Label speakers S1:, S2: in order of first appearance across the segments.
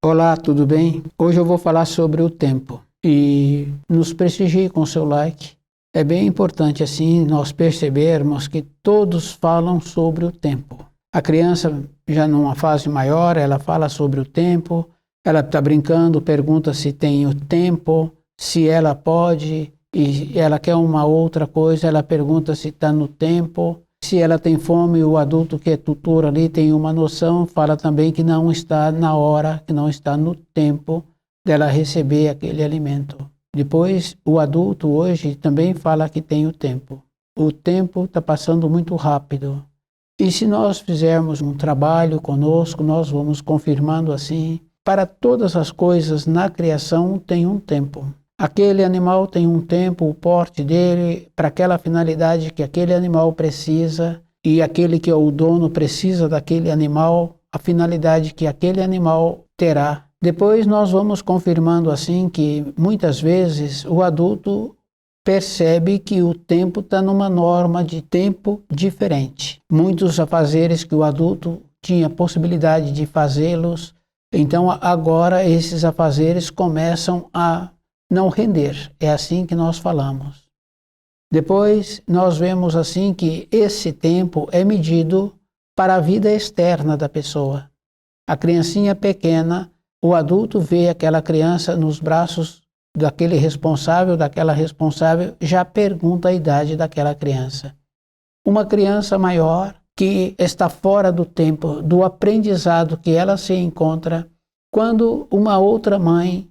S1: Olá, tudo bem? Hoje eu vou falar sobre o tempo e nos prestigie com seu like. É bem importante assim nós percebermos que todos falam sobre o tempo. A criança já numa fase maior, ela fala sobre o tempo, ela está brincando, pergunta se tem o tempo, se ela pode, e ela quer uma outra coisa, ela pergunta se está no tempo. Se ela tem fome, o adulto que é tutor ali tem uma noção, fala também que não está na hora, que não está no tempo dela receber aquele alimento. Depois, o adulto hoje também fala que tem o tempo. O tempo está passando muito rápido. E se nós fizermos um trabalho conosco, nós vamos confirmando assim, para todas as coisas na criação tem um tempo. Aquele animal tem um tempo, o porte dele, para aquela finalidade que aquele animal precisa, e aquele que é o dono precisa daquele animal, a finalidade que aquele animal terá. Depois nós vamos confirmando assim que muitas vezes o adulto percebe que o tempo está numa norma de tempo diferente. Muitos afazeres que o adulto tinha possibilidade de fazê-los, então agora esses afazeres começam a não render, é assim que nós falamos. Depois nós vemos assim que esse tempo é medido para a vida externa da pessoa. A criancinha pequena, o adulto vê aquela criança nos braços daquele responsável, daquela responsável, já pergunta a idade daquela criança. Uma criança maior que está fora do tempo, do aprendizado que ela se encontra, quando uma outra mãe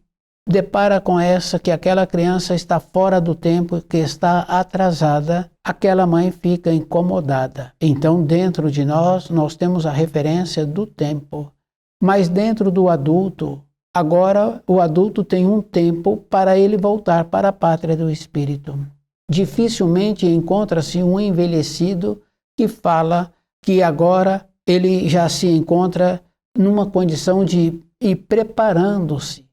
S1: depara com essa que aquela criança está fora do tempo, que está atrasada, aquela mãe fica incomodada. Então, dentro de nós temos a referência do tempo. Mas dentro do adulto, agora o adulto tem um tempo para ele voltar para a pátria do espírito. Dificilmente encontra-se um envelhecido que fala que agora ele já se encontra numa condição de ir preparando-se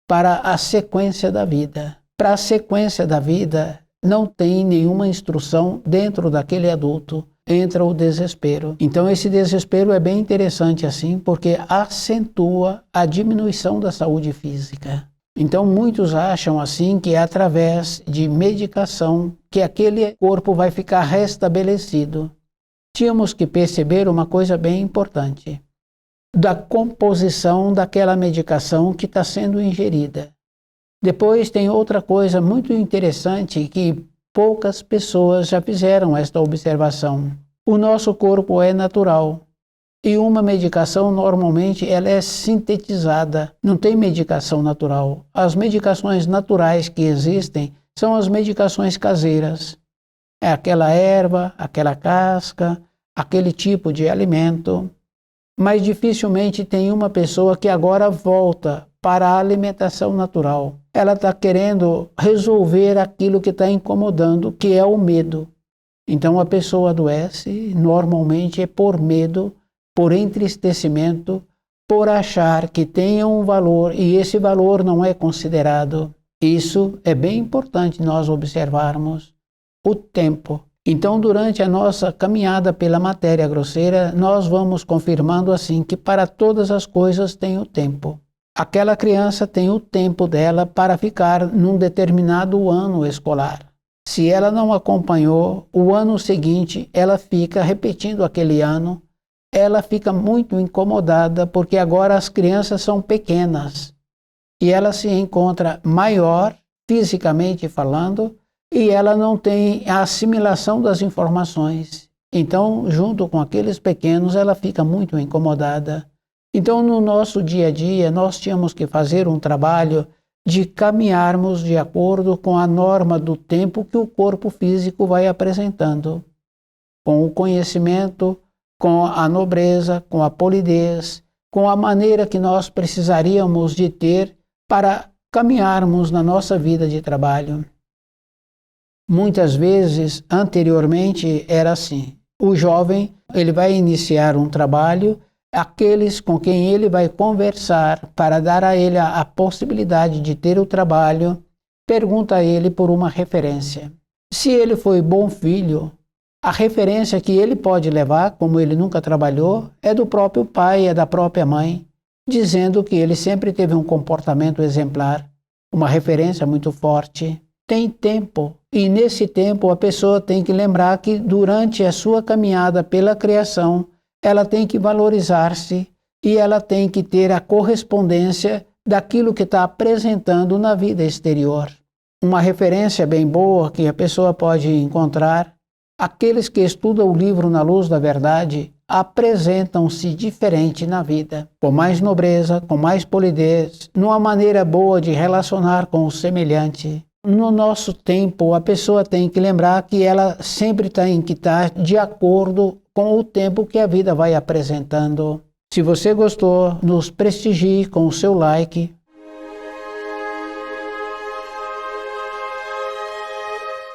S1: para a sequência da vida. Para a sequência da vida, não tem nenhuma instrução dentro daquele adulto, entra o desespero. Então esse desespero é bem interessante assim, porque acentua a diminuição da saúde física. Então muitos acham assim que é através de medicação que aquele corpo vai ficar restabelecido. Tínhamos que perceber uma coisa bem importante da composição daquela medicação que está sendo ingerida. Depois tem outra coisa muito interessante que poucas pessoas já fizeram esta observação. O nosso corpo é natural e uma medicação normalmente ela é sintetizada, não tem medicação natural. As medicações naturais que existem são as medicações caseiras. É aquela erva, aquela casca, aquele tipo de alimento. Mas dificilmente tem uma pessoa que agora volta para a alimentação natural. Ela está querendo resolver aquilo que está incomodando, que é o medo. Então a pessoa adoece, normalmente é por medo, por entristecimento, por achar que tem um valor e esse valor não é considerado. Isso é bem importante nós observarmos o tempo. Então, durante a nossa caminhada pela matéria grosseira, nós vamos confirmando assim que para todas as coisas tem o tempo. Aquela criança tem o tempo dela para ficar num determinado ano escolar. Se ela não acompanhou, o ano seguinte ela fica repetindo aquele ano, ela fica muito incomodada porque agora as crianças são pequenas e ela se encontra maior, fisicamente falando, e ela não tem a assimilação das informações. Então, junto com aqueles pequenos, ela fica muito incomodada. Então, no nosso dia a dia, nós tínhamos que fazer um trabalho de caminharmos de acordo com a norma do tempo que o corpo físico vai apresentando. Com o conhecimento, com a nobreza, com a polidez, com a maneira que nós precisaríamos de ter para caminharmos na nossa vida de trabalho. Muitas vezes, anteriormente, era assim. O jovem, ele vai iniciar um trabalho, aqueles com quem ele vai conversar para dar a ele a possibilidade de ter o trabalho, pergunta a ele por uma referência. Se ele foi bom filho, a referência que ele pode levar, como ele nunca trabalhou, é do próprio pai, é da própria mãe. dizendo que ele sempre teve um comportamento exemplar, uma referência muito forte. Tem tempo, e nesse tempo a pessoa tem que lembrar que durante a sua caminhada pela criação, ela tem que valorizar-se e ela tem que ter a correspondência daquilo que está apresentando na vida exterior. Uma referência bem boa que a pessoa pode encontrar: aqueles que estudam o livro Na Luz da Verdade apresentam-se diferente na vida, com mais nobreza, com mais polidez, numa maneira boa de relacionar com o semelhante. No nosso tempo, a pessoa tem que lembrar que ela sempre tem que estar de acordo com o tempo que a vida vai apresentando. Se você gostou, nos prestigie com o seu like,